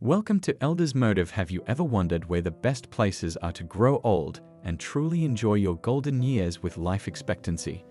Welcome to Elder's Motive. Have you ever wondered where the best places are to grow old and truly enjoy your golden years with life expectancy?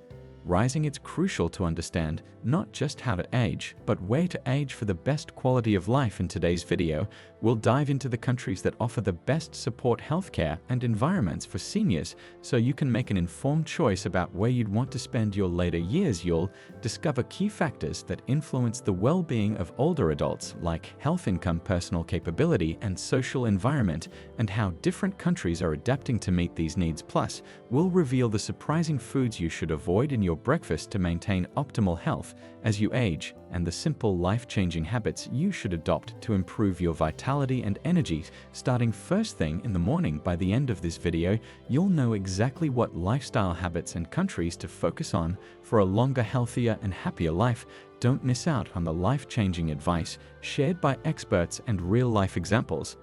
Rising, it's crucial to understand not just how to age, but where to age for the best quality of life. In today's video, we'll dive into the countries that offer the best support healthcare and environments for seniors so you can make an informed choice about where you'd want to spend your later years. You'll discover key factors that influence the well-being of older adults, like health, income, personal capability, and social environment, and how different countries are adapting to meet these needs. Plus, we'll reveal the surprising foods you should avoid in your breakfast to maintain optimal health as you age, and the simple life-changing habits you should adopt to improve your vitality and energy. Starting first thing in the morning. By the end of this video, you'll know exactly what lifestyle habits and countries to focus on for a longer, healthier, and happier life. Don't miss out on the life-changing advice shared by experts and real-life examples.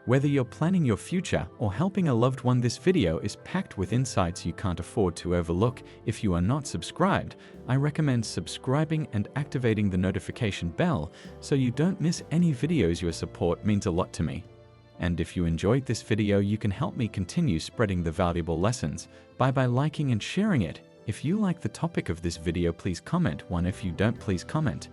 Whether you're planning your future or helping a loved one, this video is packed with insights you can't afford to overlook. If you are not subscribed, I recommend subscribing and activating the notification bell so you don't miss any videos. Your support means a lot to me. And if you enjoyed this video, you can help me continue spreading the valuable lessons by liking and sharing it. If you like the topic of this video, please comment 1. If you don't, please comment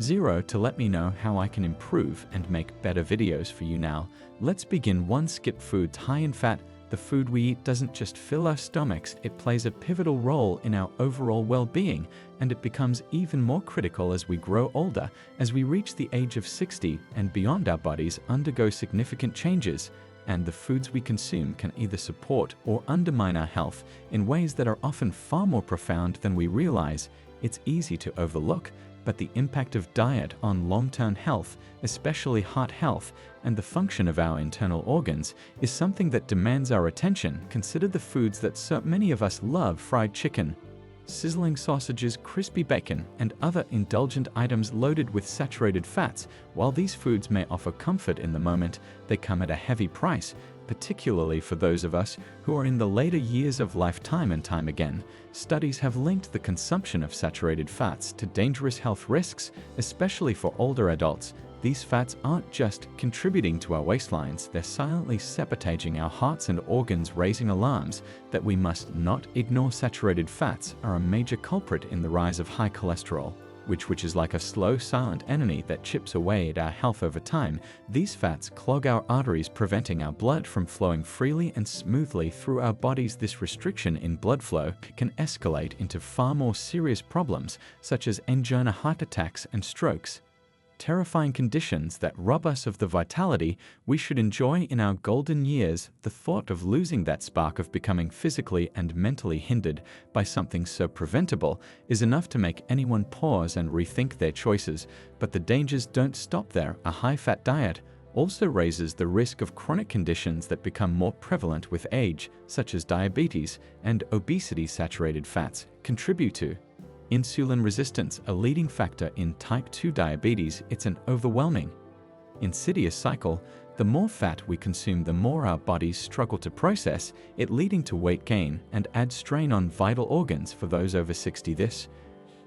0 to let me know how I can improve and make better videos for you. Now, let's begin. 1. Skip foods high in fat. The food we eat doesn't just fill our stomachs, it plays a pivotal role in our overall well-being, and it becomes even more critical as we grow older. As we reach the age of 60 and beyond, our bodies undergo significant changes, and the foods we consume can either support or undermine our health in ways that are often far more profound than we realize. It's easy to overlook, but the impact of diet on long-term health, especially heart health and the function of our internal organs, is something that demands our attention. Consider the foods that so many of us love: fried chicken, sizzling sausages, crispy bacon, and other indulgent items loaded with saturated fats. While these foods may offer comfort in the moment, they come at a heavy price, particularly for those of us who are in the later years of life. Time and time again, studies have linked the consumption of saturated fats to dangerous health risks, especially for older adults. These fats aren't just contributing to our waistlines, they're silently sabotaging our hearts and organs, raising alarms that we must not ignore. Saturated fats are a major culprit in the rise of high cholesterol, which is like a slow, silent enemy that chips away at our health over time. These fats clog our arteries, preventing our blood from flowing freely and smoothly through our bodies. This restriction in blood flow can escalate into far more serious problems, such as angina, heart attacks, and strokes. Terrifying conditions that rob us of the vitality we should enjoy in our golden years. The thought of losing that spark, of becoming physically and mentally hindered by something so preventable, is enough to make anyone pause and rethink their choices. But the dangers don't stop there. A high-fat diet also raises the risk of chronic conditions that become more prevalent with age, such as diabetes and obesity. Saturated fats contribute to insulin resistance, a leading factor in type 2 diabetes. It's an overwhelming, insidious cycle. The more fat we consume, the more our bodies struggle to process it, leading to weight gain and adds strain on vital organs. For those over 60, this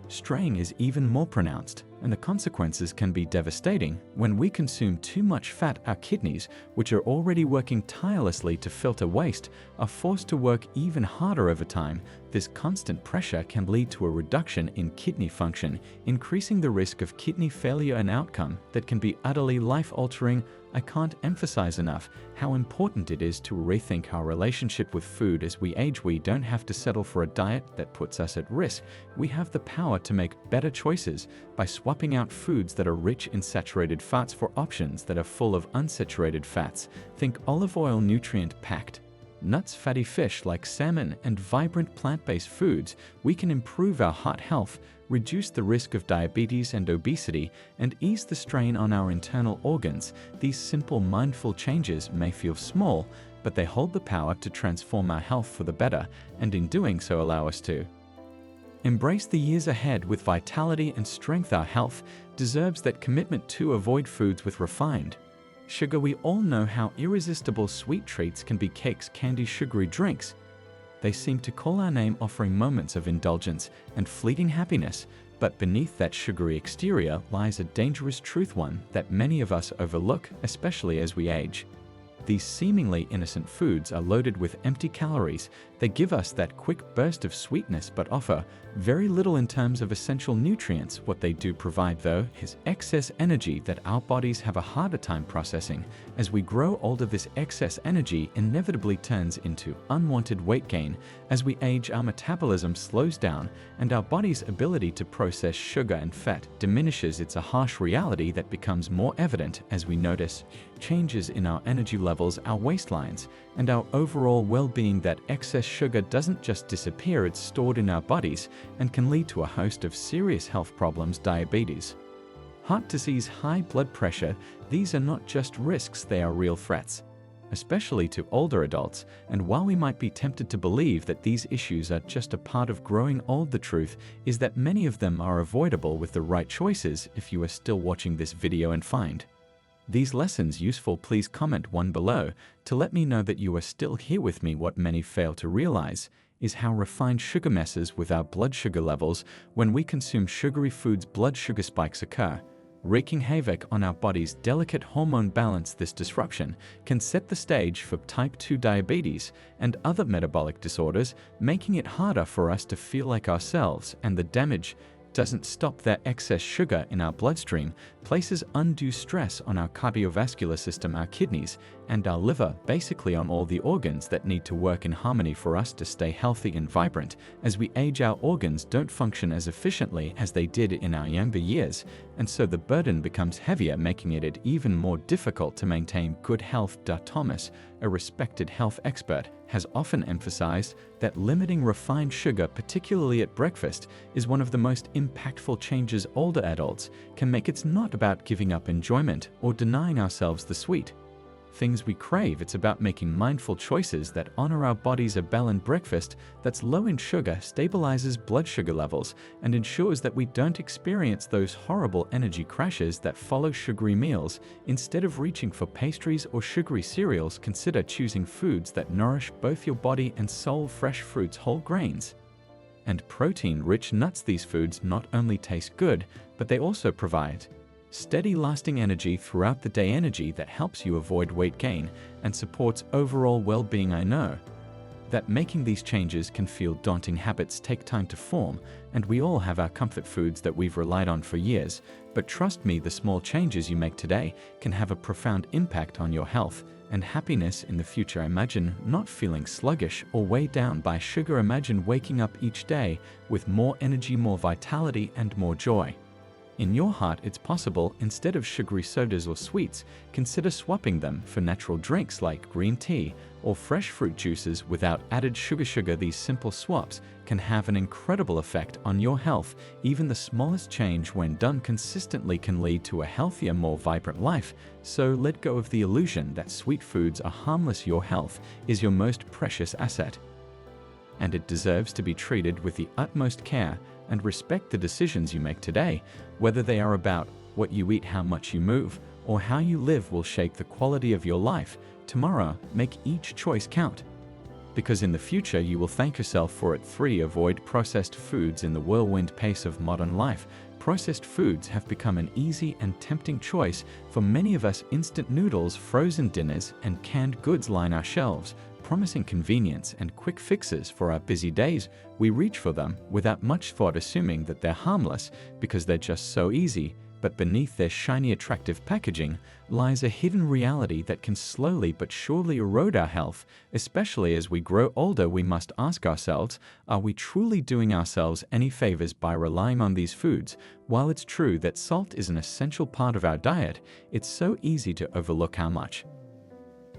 strain is even more pronounced, and the consequences can be devastating. When we consume too much fat, our kidneys, which are already working tirelessly to filter waste, are forced to work even harder over time. This constant pressure can lead to a reduction in kidney function, increasing the risk of kidney failure, an outcome that can be utterly life-altering. I can't emphasize enough how important it is to rethink our relationship with food. As we age, we don't have to settle for a diet that puts us at risk. We have the power to make better choices by swapping out foods that are rich in saturated fats for options that are full of unsaturated fats. Think olive oil, nutrient-packed nuts, fatty fish like salmon, and vibrant plant-based foods. We can improve our heart health, reduce the risk of diabetes and obesity, and ease the strain on our internal organs. These simple, mindful changes may feel small, but they hold the power to transform our health for the better, and in doing so allow us to embrace the years ahead with vitality and strength. Our health deserves that commitment. To avoid foods with refined sugar. We all know how irresistible sweet treats can be: cakes, candy, sugary drinks. They seem to call our name, offering moments of indulgence and fleeting happiness. But beneath that sugary exterior lies a dangerous truth, one that many of us overlook, especially as we age. These seemingly innocent foods are loaded with empty calories. They give us that quick burst of sweetness but offer very little in terms of essential nutrients. What they do provide, though, is excess energy that our bodies have a harder time processing. As we grow older, this excess energy inevitably turns into unwanted weight gain. As we age, our metabolism slows down and our body's ability to process sugar and fat diminishes. It's a harsh reality that becomes more evident as we notice changes in our energy levels, our waistlines, and our overall well-being. That excess sugar doesn't just disappear, it's stored in our bodies and can lead to a host of serious health problems: diabetes, heart disease, high blood pressure. These are not just risks, they are real threats, especially to older adults. And while we might be tempted to believe that these issues are just a part of growing old, the truth is that many of them are avoidable with the right choices. If you are still watching this video and find these lessons useful, please comment one below to let me know that you are still here with me. What many fail to realize is how refined sugar messes with our blood sugar levels. When we consume sugary foods, blood sugar spikes occur, wreaking havoc on our body's delicate hormone balance. This disruption can set the stage for type 2 diabetes and other metabolic disorders, making it harder for us to feel like ourselves. And the damage doesn't stop there. Excess sugar in our bloodstream places undue stress on our cardiovascular system, our kidneys, and our liver, basically on all the organs that need to work in harmony for us to stay healthy and vibrant. As we age, our organs don't function as efficiently as they did in our younger years, and so the burden becomes heavier, making it even more difficult to maintain good health. Thomas, a respected health expert, has often emphasized that limiting refined sugar, particularly at breakfast, is one of the most impactful changes older adults can make. It's not about giving up enjoyment or denying ourselves the sweet things we crave. It's about making mindful choices that honor our bodies. A balanced breakfast that's low in sugar stabilizes blood sugar levels and ensures that we don't experience those horrible energy crashes that follow sugary meals. Instead of reaching for pastries or sugary cereals, consider choosing foods that nourish both your body and soul: fresh fruits, whole grains, and protein-rich nuts. These foods not only taste good, but they also provide steady, lasting energy throughout the day, energy that helps you avoid weight gain and supports overall well-being. I know that making these changes can feel daunting. Habits take time to form, and we all have our comfort foods that we've relied on for years. But trust me, the small changes you make today can have a profound impact on your health and happiness in the future. Imagine not feeling sluggish or weighed down by sugar. Imagine waking up each day with more energy, more vitality, and more joy. In your heart, it's possible. Instead of sugary sodas or sweets, consider swapping them for natural drinks like green tea or fresh fruit juices without added sugar. These simple swaps can have an incredible effect on your health. Even the smallest change, when done consistently, can lead to a healthier, more vibrant life. So let go of the illusion that sweet foods are harmless. Your health is your most precious asset, and it deserves to be treated with the utmost care. And respect the decisions you make today, whether they are about what you eat, how much you move, or how you live, will shape the quality of your life tomorrow. Make each choice count, because in the future you will thank yourself for it. 3. Avoid processed foods. In the whirlwind pace of modern life, processed foods have become an easy and tempting choice for many of us. Instant noodles, frozen dinners, and canned goods line our shelves, promising convenience and quick fixes for our busy days. We reach for them without much thought, assuming that they're harmless because they're just so easy. But beneath their shiny, attractive packaging lies a hidden reality that can slowly but surely erode our health. Especially as we grow older, we must ask ourselves, are we truly doing ourselves any favors by relying on these foods? While it's true that salt is an essential part of our diet, it's so easy to overlook how much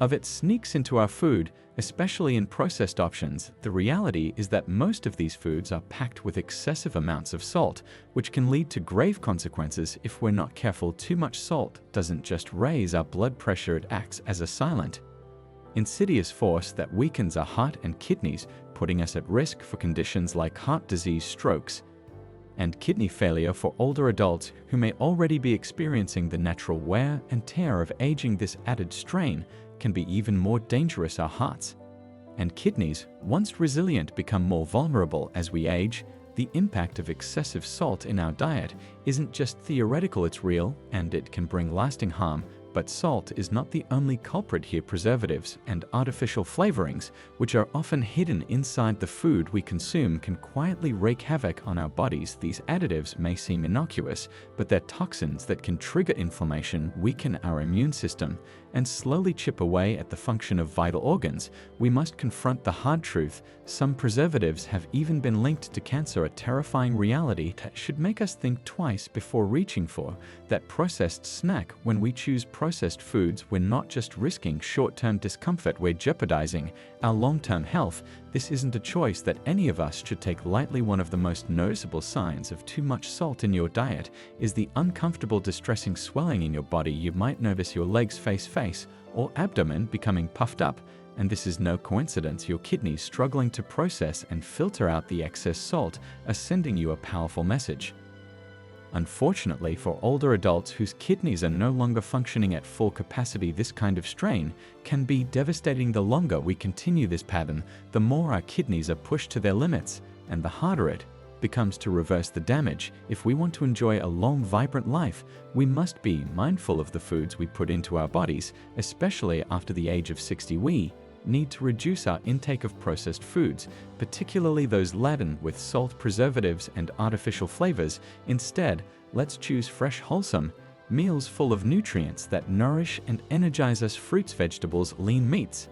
of it sneaks into our food, especially in processed options. The reality is that most of these foods are packed with excessive amounts of salt, which can lead to grave consequences if we're not careful. Too much salt doesn't just raise our blood pressure, it acts as a silent, insidious force that weakens our heart and kidneys, putting us at risk for conditions like heart disease, strokes, and kidney failure. For older adults who may already be experiencing the natural wear and tear of aging, this added strain can be even more dangerous. Our hearts and kidneys, once resilient, become more vulnerable as we age. The impact of excessive salt in our diet isn't just theoretical, it's real, and it can bring lasting harm. But salt is not the only culprit here. Preservatives and artificial flavorings, which are often hidden inside the food we consume, can quietly wreak havoc on our bodies. These additives may seem innocuous, but they're toxins that can trigger inflammation, weaken our immune system, and slowly chip away at the function of vital organs. We must confront the hard truth. Some preservatives have even been linked to cancer, a terrifying reality that should make us think twice before reaching for that processed snack. When we choose processed foods, we're not just risking short-term discomfort, we're jeopardizing our long-term health. This isn't a choice that any of us should take lightly. One of the most noticeable signs of too much salt in your diet is the uncomfortable, distressing swelling in your body. You might notice your legs, face, or abdomen becoming puffed up, and this is no coincidence. Your kidneys, struggling to process and filter out the excess salt, are sending you a powerful message. Unfortunately, for older adults whose kidneys are no longer functioning at full capacity, this kind of strain can be devastating. The longer we continue this pattern, the more our kidneys are pushed to their limits, and the harder it becomes to reverse the damage. If we want to enjoy a long, vibrant life, we must be mindful of the foods we put into our bodies, especially after the age of 60. We need to reduce our intake of processed foods, particularly those laden with salt, preservatives, and artificial flavors. Instead, let's choose fresh, wholesome meals full of nutrients that nourish and energize us. Fruits, vegetables, lean meats,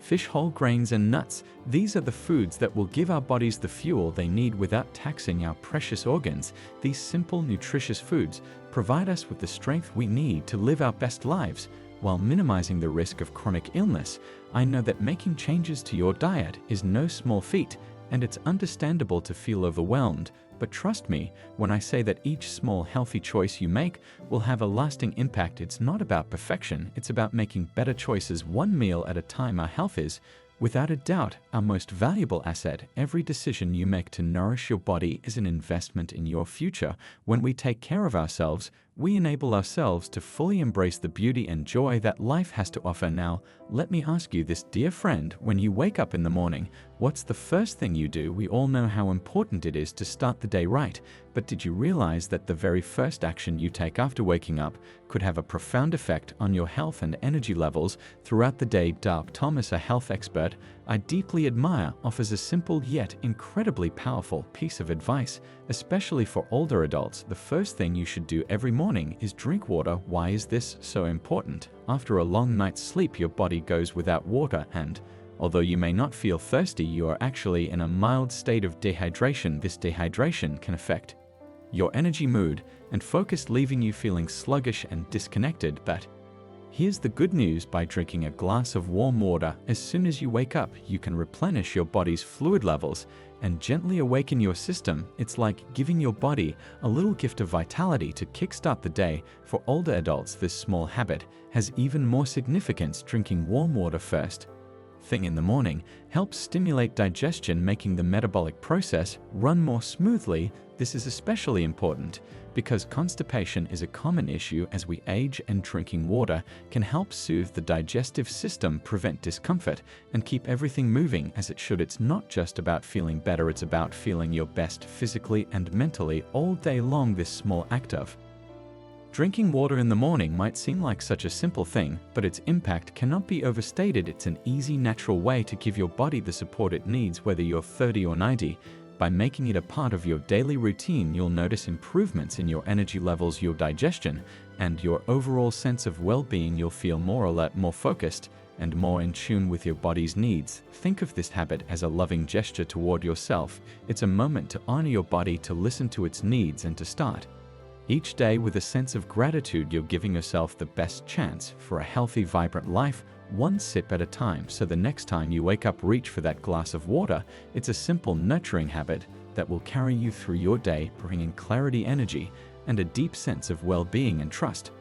fish, whole grains, and nuts. These are the foods that will give our bodies the fuel they need without taxing our precious organs. These simple, nutritious foods provide us with the strength we need to live our best lives while minimizing the risk of chronic illness. I know that making changes to your diet is no small feat, and it's understandable to feel overwhelmed. But trust me when I say that each small, healthy choice you make will have a lasting impact. It's not about perfection, it's about making better choices one meal at a time. Our health is, without a doubt, our most valuable asset. Every decision you make to nourish your body is an investment in your future. When we take care of ourselves, we enable ourselves to fully embrace the beauty and joy that life has to offer. Now, let me ask you this, dear friend. When you wake up in the morning, what's the first thing you do? We all know how important it is to start the day right, but did you realize that the very first action you take after waking up could have a profound effect on your health and energy levels throughout the day? Dr. Thomas, a health expert I deeply admire, offers a simple yet incredibly powerful piece of advice, especially for older adults. The first thing you should do every morning is drink water. Why is this so important? After a long night's sleep, your body goes without water, and although you may not feel thirsty, you are actually in a mild state of dehydration. This dehydration can affect your energy, mood, and focus, leaving you feeling sluggish and disconnected. But here's the good news. By drinking a glass of warm water as soon as you wake up, you can replenish your body's fluid levels and gently awaken your system. It's like giving your body a little gift of vitality to kickstart the day. For older adults, this small habit has even more significance. Drinking warm water first thing in the morning helps stimulate digestion, making the metabolic process run more smoothly. This is especially important because constipation is a common issue as we age, and drinking water can help soothe the digestive system, prevent discomfort, and keep everything moving as it should. It's not just about feeling better, it's about feeling your best physically and mentally all day long. This small act of drinking water in the morning might seem like such a simple thing, but its impact cannot be overstated. It's an easy, natural way to give your body the support it needs, whether you're 30 or 90. By making it a part of your daily routine, you'll notice improvements in your energy levels, your digestion, and your overall sense of well-being. You'll feel more alert, more focused, and more in tune with your body's needs. Think of this habit as a loving gesture toward yourself. It's a moment to honor your body, to listen to its needs, and to start each day with a sense of gratitude. You're giving yourself the best chance for a healthy, vibrant life, one sip at a time. So the next time you wake up, reach for that glass of water. It's a simple, nurturing habit that will carry you through your day, bringing clarity, energy, and a deep sense of well-being and trust.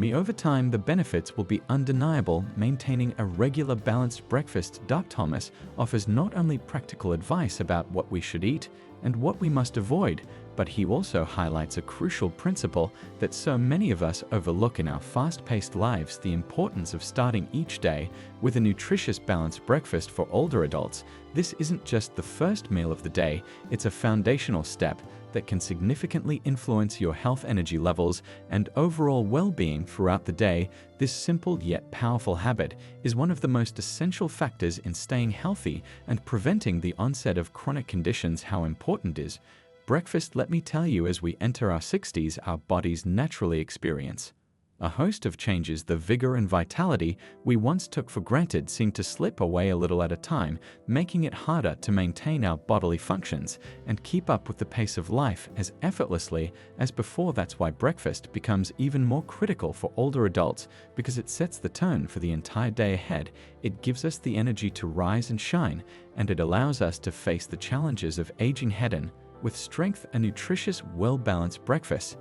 Over time, the benefits will be undeniable. Maintaining a regular, balanced breakfast. Dr. Thomas offers not only practical advice about what we should eat and what we must avoid, but he also highlights a crucial principle that so many of us overlook in our fast-paced lives: the importance of starting each day with a nutritious, balanced breakfast. For older adults, this isn't just the first meal of the day, it's a foundational step that can significantly influence your health, energy levels, and overall well-being throughout the day. This simple yet powerful habit is one of the most essential factors in staying healthy and preventing the onset of chronic conditions. How important is breakfast? Let me tell you, as we enter our 60s, our bodies naturally experience a host of changes. The vigor and vitality we once took for granted seem to slip away a little at a time, making it harder to maintain our bodily functions and keep up with the pace of life as effortlessly as before. That's why breakfast becomes even more critical for older adults, because it sets the tone for the entire day ahead. It gives us the energy to rise and shine, and it allows us to face the challenges of aging head-on with strength. A nutritious, well-balanced breakfast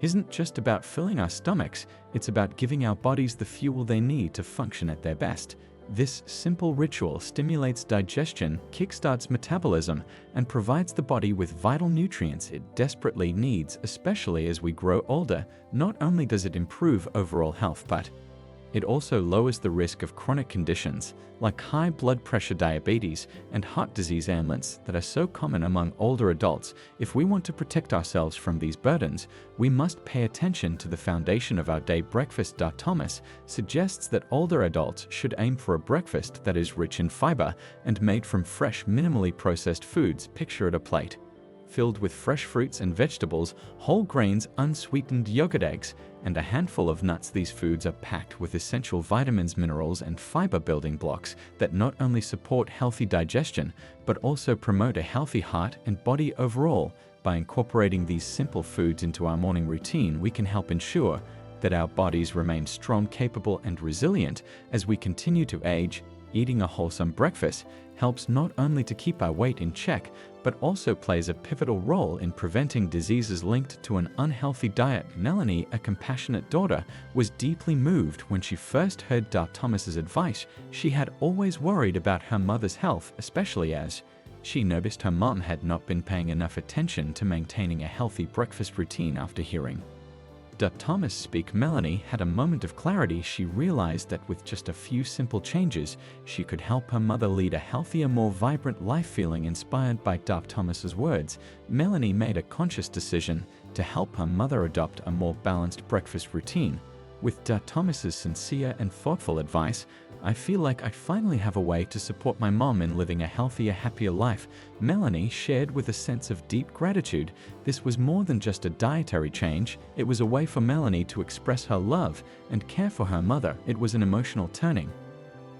isn't just about filling our stomachs, it's about giving our bodies the fuel they need to function at their best. This simple ritual stimulates digestion, kickstarts metabolism, and provides the body with vital nutrients it desperately needs, especially as we grow older. Not only does it improve overall health, but it also lowers the risk of chronic conditions like high blood pressure, diabetes, and heart disease ailments that are so common among older adults. If we want to protect ourselves from these burdens, we must pay attention to the foundation of our day. Breakfast. Thomas suggests that older adults should aim for a breakfast that is rich in fiber and made from fresh, minimally processed foods. Picture a plate filled with fresh fruits and vegetables, whole grains, unsweetened yogurt, eggs, and a handful of nuts. These foods are packed with essential vitamins, minerals, and fiber building blocks that not only support healthy digestion, but also promote a healthy heart and body overall. By incorporating these simple foods into our morning routine, we can help ensure that our bodies remain strong, capable, and resilient as we continue to age. Eating a wholesome breakfast helps not only to keep our weight in check, but also plays a pivotal role in preventing diseases linked to an unhealthy diet. Melanie, a compassionate daughter, was deeply moved when she first heard Thomas's advice. She had always worried about her mother's health, especially as she noticed her mom had not been paying enough attention to maintaining a healthy breakfast routine. After hearing Thomas speak, Melanie had a moment of clarity. She realized that with just a few simple changes, she could help her mother lead a healthier, more vibrant life. Feeling inspired by Thomas's words, Melanie made a conscious decision to help her mother adopt a more balanced breakfast routine. With Thomas's sincere and thoughtful advice, I feel like I finally have a way to support my mom in living a healthier, happier life, Melanie shared with a sense of deep gratitude. This was more than just a dietary change. It was a way for Melanie to express her love and care for her mother. It was an emotional turning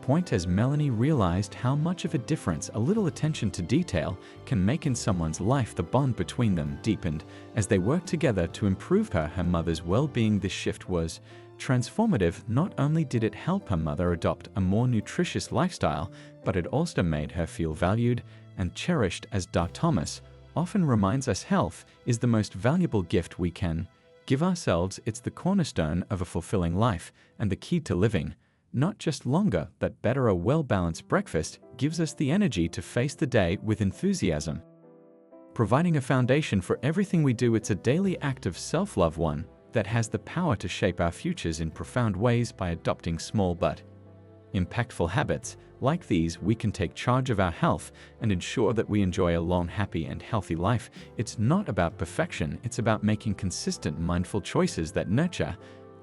point as Melanie realized how much of a difference a little attention to detail can make in someone's life. The bond between them deepened as they worked together to improve her mother's well-being. This shift was transformative. Not only did it help her mother adopt a more nutritious lifestyle, but it also made her feel valued and cherished. As Thomas often reminds us, health is the most valuable gift we can give ourselves. It's the cornerstone of a fulfilling life and the key to living not just longer, but better. A well-balanced breakfast gives us the energy to face the day with enthusiasm, providing a foundation for everything we do. It's a daily act of self-love, one that has the power to shape our futures in profound ways. By adopting small but impactful habits like these, we can take charge of our health and ensure that we enjoy a long, happy, and healthy life. It's not about perfection, it's about making consistent, mindful choices that nurture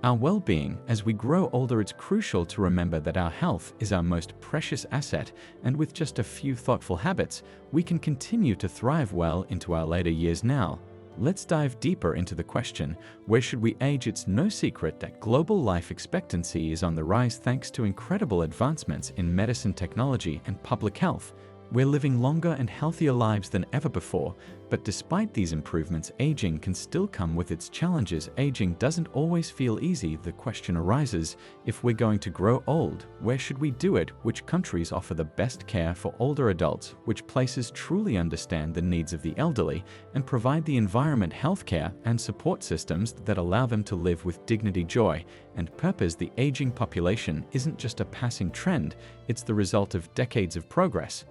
our well-being. As we grow older, it's crucial to remember that our health is our most precious asset, and with just a few thoughtful habits, we can continue to thrive well into our later years. Now, let's dive deeper into the question, where should we age? It's no secret that global life expectancy is on the rise thanks to incredible advancements in medicine, technology, and public health. We're living longer and healthier lives than ever before, but despite these improvements, aging can still come with its challenges. Aging doesn't always feel easy. The question arises, if we're going to grow old, where should we do it? Which countries offer the best care for older adults? Which places truly understand the needs of the elderly and provide the environment, healthcare, and support systems that allow them to live with dignity, joy, and purpose? The aging population isn't just a passing trend, it's the result of decades of progress.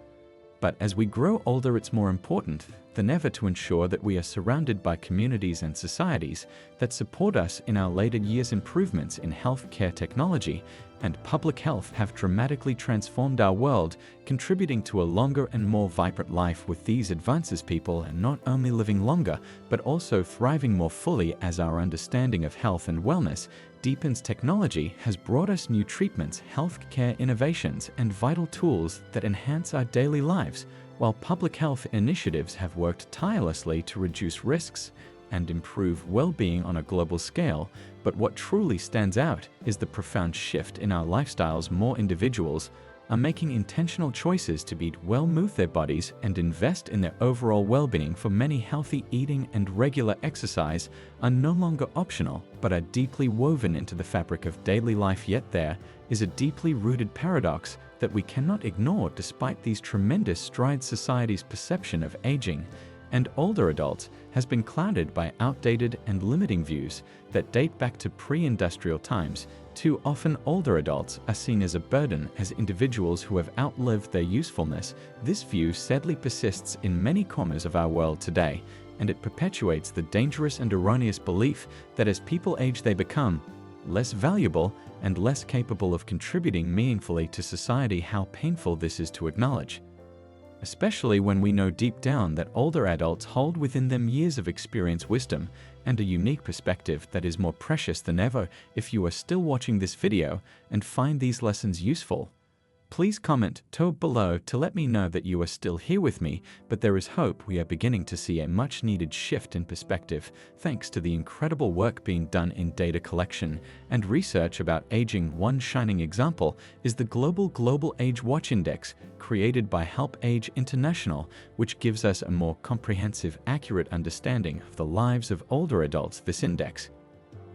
But as we grow older, it's more important than ever to ensure that we are surrounded by communities and societies that support us in our later years. Improvements in healthcare technology and public health have dramatically transformed our world, contributing to a longer and more vibrant life. With these advances, people are not only living longer, but also thriving more fully as our understanding of health and wellness deepens. Technology has brought us new treatments, healthcare innovations, and vital tools that enhance our daily lives, while public health initiatives have worked tirelessly to reduce risks and improve well-being on a global scale. But what truly stands out is the profound shift in our lifestyles. More individuals are making intentional choices to eat well, move their bodies, and invest in their overall well-being. For many, healthy eating and regular exercise are no longer optional, but are deeply woven into the fabric of daily life. Yet there is a deeply rooted paradox that we cannot ignore. Despite these tremendous strides, society's perception of aging and older adults has been clouded by outdated and limiting views that date back to pre-industrial times. Too often, older adults are seen as a burden, as individuals who have outlived their usefulness. This view sadly persists in many corners of our world today, and it perpetuates the dangerous and erroneous belief that as people age, they become less valuable and less capable of contributing meaningfully to society. How painful this is to acknowledge, especially when we know deep down that older adults hold within them years of experience, wisdom, and a unique perspective that is more precious than ever. If you are still watching this video and find these lessons useful, please comment below to let me know that you are still here with me. But there is hope. We are beginning to see a much-needed shift in perspective thanks to the incredible work being done in data collection and research about aging. One shining example is the Global Age Watch Index, created by Help Age International, which gives us a more comprehensive, accurate understanding of the lives of older adults. This index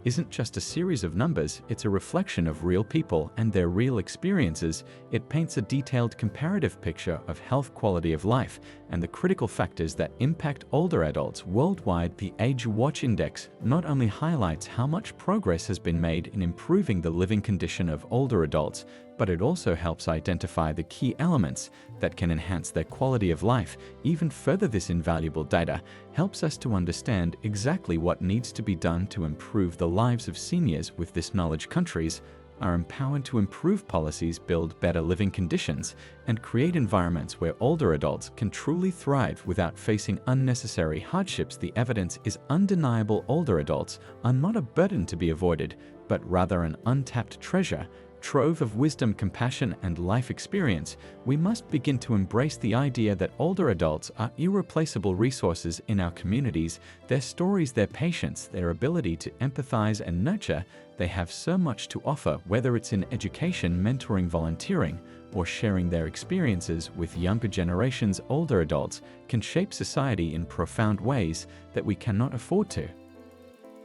isn't just a series of numbers, it's a reflection of real people and their real experiences. It paints a detailed comparative picture of health, quality of life, and the critical factors that impact older adults worldwide. The Age Watch Index not only highlights how much progress has been made in improving the living condition of older adults, but it also helps identify the key elements that can enhance their quality of life even further. This invaluable data helps us to understand exactly what needs to be done to improve the lives of seniors. With this knowledge, countries are empowered to improve policies, build better living conditions, and create environments where older adults can truly thrive without facing unnecessary hardships. The evidence is undeniable. Older adults are not a burden to be avoided, but rather an untapped treasure trove of wisdom, compassion, and life experience. We must begin to embrace the idea that older adults are irreplaceable resources in our communities. Their stories, their patience, their ability to empathize and nurture, they have so much to offer. Whether it's in education, mentoring, volunteering, or sharing their experiences with younger generations, older adults can shape society in profound ways that we cannot afford to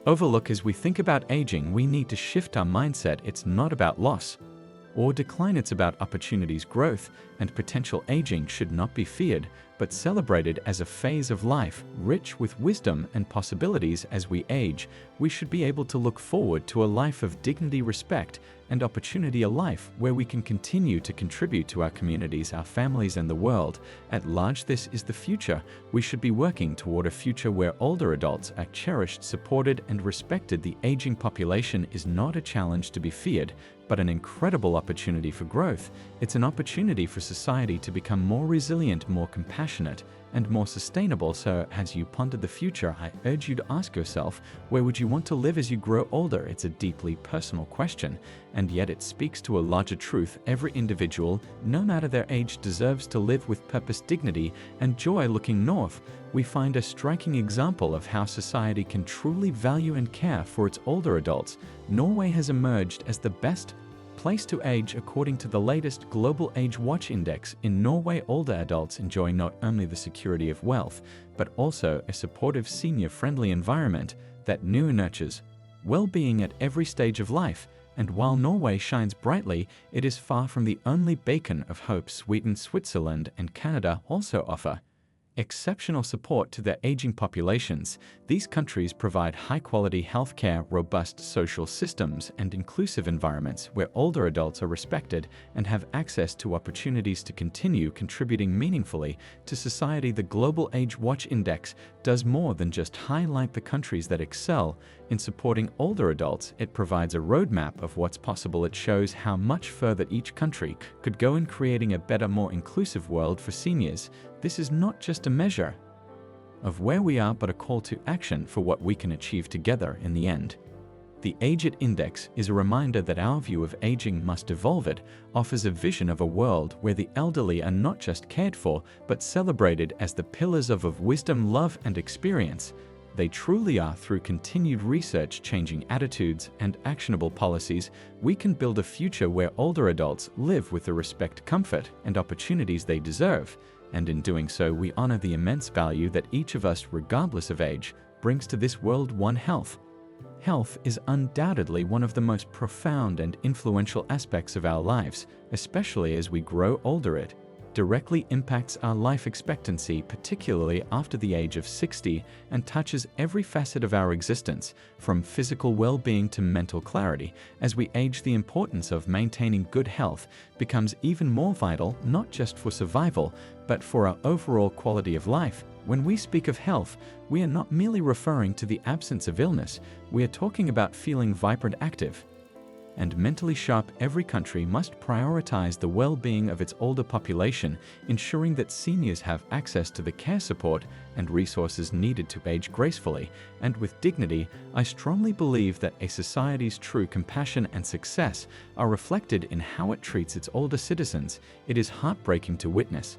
overlook. As we think about aging, we need to shift our mindset. It's not about loss or decline, it's about opportunities, growth, and potential. Aging should not be feared, but celebrated as a phase of life, rich with wisdom and possibilities. As we age, we should be able to look forward to a life of dignity, respect, and opportunity, a life where we can continue to contribute to our communities, our families, and the world at large. This is the future. We should be working toward a future where older adults are cherished, supported, and respected. The aging population is not a challenge to be feared, but an incredible opportunity for growth. It's an opportunity for society to become more resilient, more compassionate, and more sustainable. So as you ponder the future, I urge you to ask yourself, where would you want to live as you grow older? It's a deeply personal question, and yet it speaks to a larger truth. Every individual, no matter their age, deserves to live with purpose, dignity, and joy. Looking north, we find a striking example of how society can truly value and care for its older adults. Norway has emerged as the best place to age according to the latest Global Age Watch Index. In Norway, older adults enjoy not only the security of wealth, but also a supportive, senior-friendly environment that nurtures well-being at every stage of life. And while Norway shines brightly, it is far from the only beacon of hope. Sweden, Switzerland, and Canada also offer exceptional support to their aging populations. These countries provide high-quality healthcare, robust social systems, and inclusive environments where older adults are respected and have access to opportunities to continue contributing meaningfully to society. The Global Age Watch Index does more than just highlight the countries that excel in supporting older adults. It provides a roadmap of what's possible. It shows how much further each country could go in creating a better, more inclusive world for seniors. This is not just a measure of where we are, but a call to action for what we can achieve together in the end. The Age It Index is a reminder that our view of aging must evolve. It offers a vision of a world where the elderly are not just cared for, but celebrated as the pillars of wisdom, love, and experience. They truly are. Through continued research, changing attitudes, and actionable policies, we can build a future where older adults live with the respect, comfort, and opportunities they deserve. And in doing so, we honor the immense value that each of us, regardless of age, brings to this world. One, health. Health is undoubtedly one of the most profound and influential aspects of our lives, especially as we grow older. It directly impacts our life expectancy, particularly after the age of 60, and touches every facet of our existence, from physical well-being to mental clarity. As we age, the importance of maintaining good health becomes even more vital, not just for survival, but for our overall quality of life. When we speak of health, we are not merely referring to the absence of illness. We are talking about feeling vibrant, active, and mentally sharp. Every country must prioritize the well-being of its older population, ensuring that seniors have access to the care, support, and resources needed to age gracefully and with dignity. I strongly believe that a society's true compassion and success are reflected in how it treats its older citizens. It is heartbreaking to witness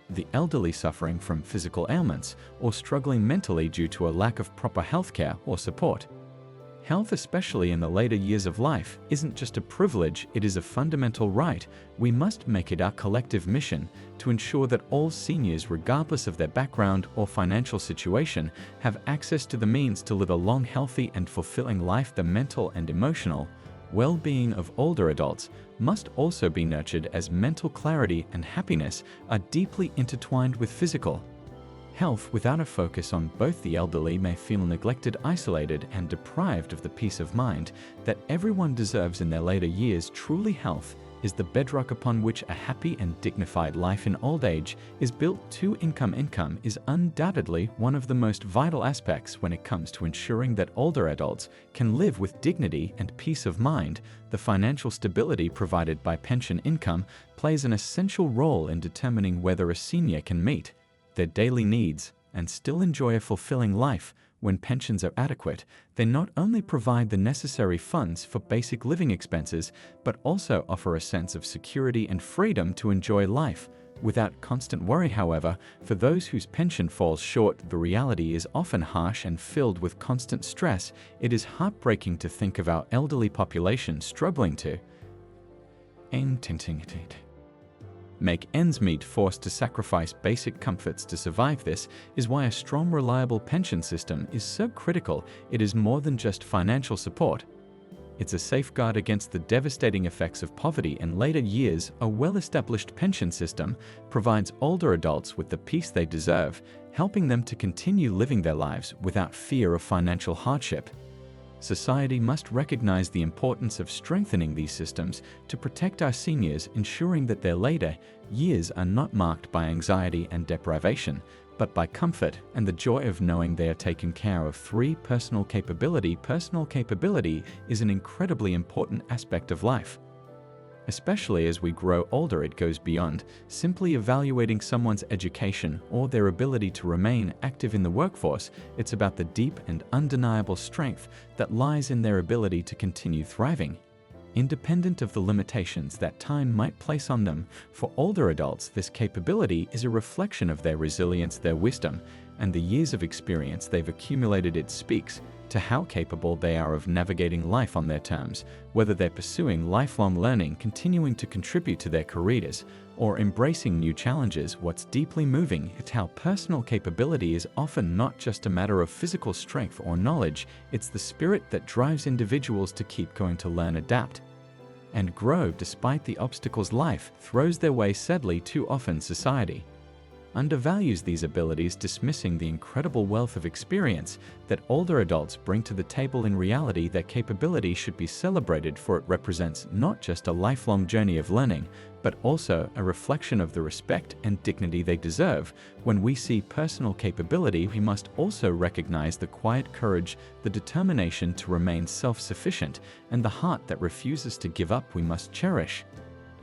the elderly suffering from physical ailments or struggling mentally due to a lack of proper healthcare or support. Health, especially in the later years of life, isn't just a privilege, it is a fundamental right. We must make it our collective mission to ensure that all seniors, regardless of their background or financial situation, have access to the means to live a long, healthy, and fulfilling life. The mental and emotional well-being of older adults must also be nurtured, as mental clarity and happiness are deeply intertwined with physical health. Without a focus on both, the elderly may feel neglected, isolated, and deprived of the peace of mind that everyone deserves in their later years. Truly, health is the bedrock upon which a happy and dignified life in old age is built. Income is undoubtedly one of the most vital aspects when it comes to ensuring that older adults can live with dignity and peace of mind. The financial stability provided by pension income plays an essential role in determining whether a senior can meet their daily needs and still enjoy a fulfilling life. When pensions are adequate, they not only provide the necessary funds for basic living expenses, but also offer a sense of security and freedom to enjoy life without constant worry. However, for those whose pension falls short, the reality is often harsh and filled with constant stress. It is heartbreaking to think of our elderly population struggling to make ends meet, forced to sacrifice basic comforts to survive. This is why a strong, reliable pension system is so critical. It is more than just financial support. It's a safeguard against the devastating effects of poverty in later years. A well-established pension system provides older adults with the peace they deserve, helping them to continue living their lives without fear of financial hardship. Society must recognize the importance of strengthening these systems to protect our seniors, ensuring that their later years are not marked by anxiety and deprivation, but by comfort and the joy of knowing they are taken care of. 3. Personal capability. Personal capability is an incredibly important aspect of life. Especially as we grow older, it goes beyond simply evaluating someone's education or their ability to remain active in the workforce. It's about the deep and undeniable strength that lies in their ability to continue thriving, independent of the limitations that time might place on them. For older adults, this capability is a reflection of their resilience, their wisdom, and the years of experience they've accumulated. It speaks to how capable they are of navigating life on their terms, whether they're pursuing lifelong learning, continuing to contribute to their careers, or embracing new challenges. What's deeply moving is how personal capability is often not just a matter of physical strength or knowledge. It's the spirit that drives individuals to keep going, to learn, adapt, and grow despite the obstacles life throws their way. Sadly, too often society undervalues these abilities, dismissing the incredible wealth of experience that older adults bring to the table. In reality, their capability should be celebrated, for it represents not just a lifelong journey of learning, but also a reflection of the respect and dignity they deserve. When we see personal capability, we must also recognize the quiet courage, the determination to remain self-sufficient, and the heart that refuses to give up. We must cherish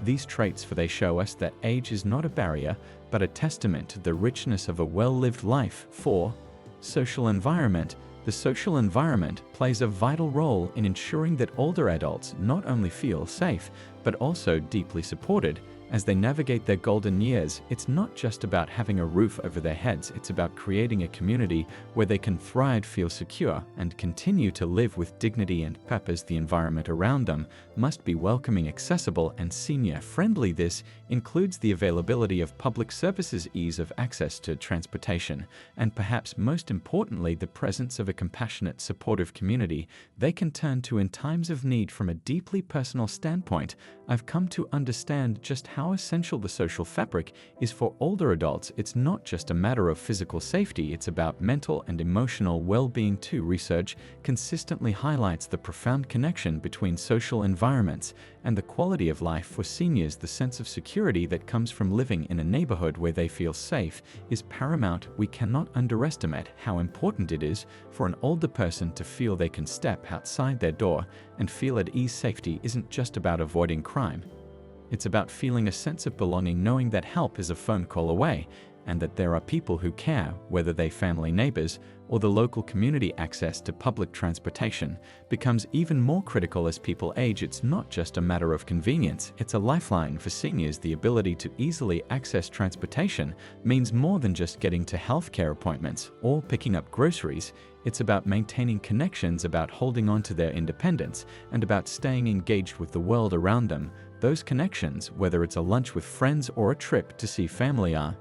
these traits, for they show us that age is not a barrier, but a testament to the richness of a well-lived life. 4. Social environment. The social environment plays a vital role in ensuring that older adults not only feel safe, but also deeply supported as they navigate their golden years. It's not just about having a roof over their heads, it's about creating a community where they can thrive, feel secure, and continue to live with dignity and purpose. The environment around them must be welcoming, accessible, and senior-friendly. This includes the availability of public services, ease of access to transportation, and perhaps most importantly, the presence of a compassionate, supportive community they can turn to in times of need. From a deeply personal standpoint, I've come to understand just how essential the social fabric is for older adults. It's not just a matter of physical safety, it's about mental and emotional well-being too. Research consistently highlights the profound connection between social environments and the quality of life for seniors. The sense of security that comes from living in a neighborhood where they feel safe is paramount. We cannot underestimate how important it is for an older person to feel they can step outside their door and feel at ease. Safety isn't just about avoiding crime. It's about feeling a sense of belonging, knowing that help is a phone call away, and that there are people who care, whether they family, neighbors, or the local community. Access to public transportation becomes even more critical as people age. It's not just a matter of convenience, it's a lifeline for seniors. The ability to easily access transportation means more than just getting to healthcare appointments or picking up groceries. It's about maintaining connections, about holding on to their independence, and about staying engaged with the world around them. Those connections, whether it's a lunch with friends or a trip to see family, are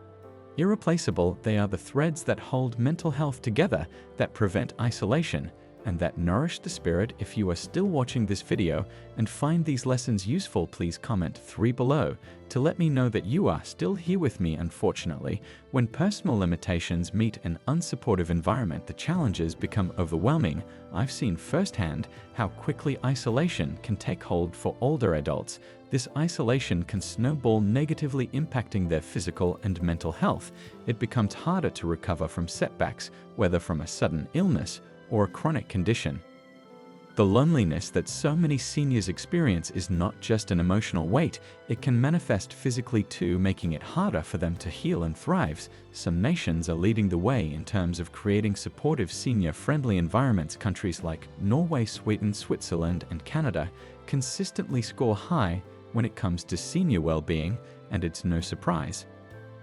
irreplaceable. They are the threads that hold mental health together, that prevent isolation, and that nourish the spirit. If you are still watching this video and find these lessons useful, please comment 3 below to let me know that you are still here with me. Unfortunately, when personal limitations meet an unsupportive environment, the challenges become overwhelming. I've seen firsthand how quickly isolation can take hold for older adults. This isolation can snowball, negatively impacting their physical and mental health. It becomes harder to recover from setbacks, whether from a sudden illness or a chronic condition. The loneliness that so many seniors experience is not just an emotional weight, it can manifest physically too, making it harder for them to heal and thrive. Some nations are leading the way in terms of creating supportive, senior-friendly environments. Countries like Norway, Sweden, Switzerland, and Canada consistently score high when it comes to senior well-being, and it's no surprise.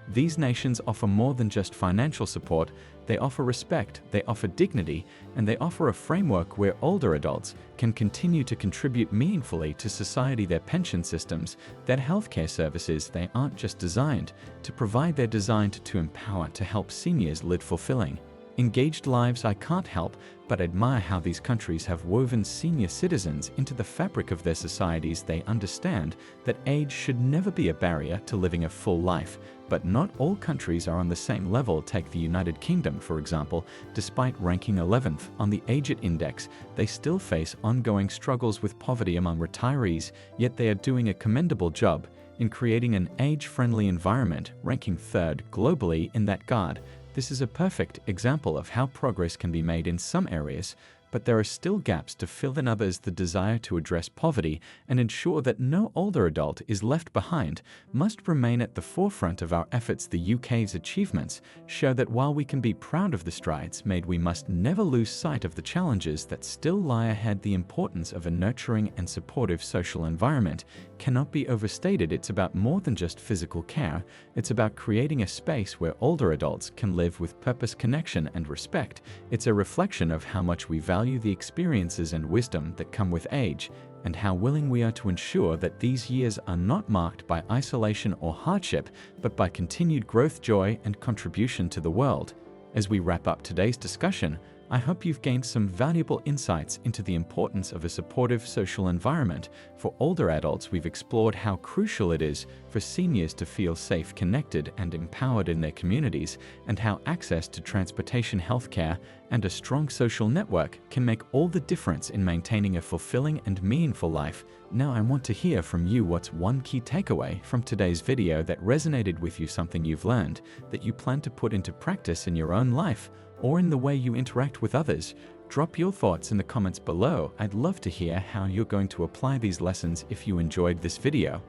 These nations offer more than just financial support. They offer respect, they offer dignity, and they offer a framework where older adults can continue to contribute meaningfully to society. Their pension systems, their healthcare services, they aren't just designed to provide, they're designed to empower, to help seniors lead fulfilling, engaged lives. I can't help but admire how these countries have woven senior citizens into the fabric of their societies. They understand that age should never be a barrier to living a full life. But not all countries are on the same level. Take the United Kingdom, for example. Despite ranking 11th on the Age It Index, they still face ongoing struggles with poverty among retirees, yet they are doing a commendable job in creating an age-friendly environment, ranking 3rd globally in that regard. This is a perfect example of how progress can be made in some areas, but there are still gaps to fill in others. The desire to address poverty and ensure that no older adult is left behind must remain at the forefront of our efforts. The UK's achievements show that while we can be proud of the strides made, we must never lose sight of the challenges that still lie ahead. The importance of a nurturing and supportive social environment cannot be overstated. It's about more than just physical care. It's about creating a space where older adults can live with purpose, connection, and respect. It's a reflection of how much we value the experiences and wisdom that come with age, and how willing we are to ensure that these years are not marked by isolation or hardship, but by continued growth, joy, and contribution to the world. As we wrap up today's discussion, I hope you've gained some valuable insights into the importance of a supportive social environment. For older adults, we've explored how crucial it is for seniors to feel safe, connected, and empowered in their communities, and how access to transportation, healthcare, and a strong social network can make all the difference in maintaining a fulfilling and meaningful life. Now I want to hear from you. What's one key takeaway from today's video that resonated with you, something you've learned that you plan to put into practice in your own life or in the way you interact with others? Drop your thoughts in the comments below. I'd love to hear how you're going to apply these lessons. If you enjoyed this video,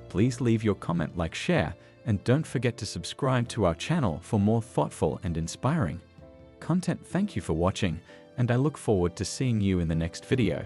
please leave your comment, like, share, and don't forget to subscribe to our channel for more thoughtful and inspiring content. Thank you for watching, and I look forward to seeing you in the next video.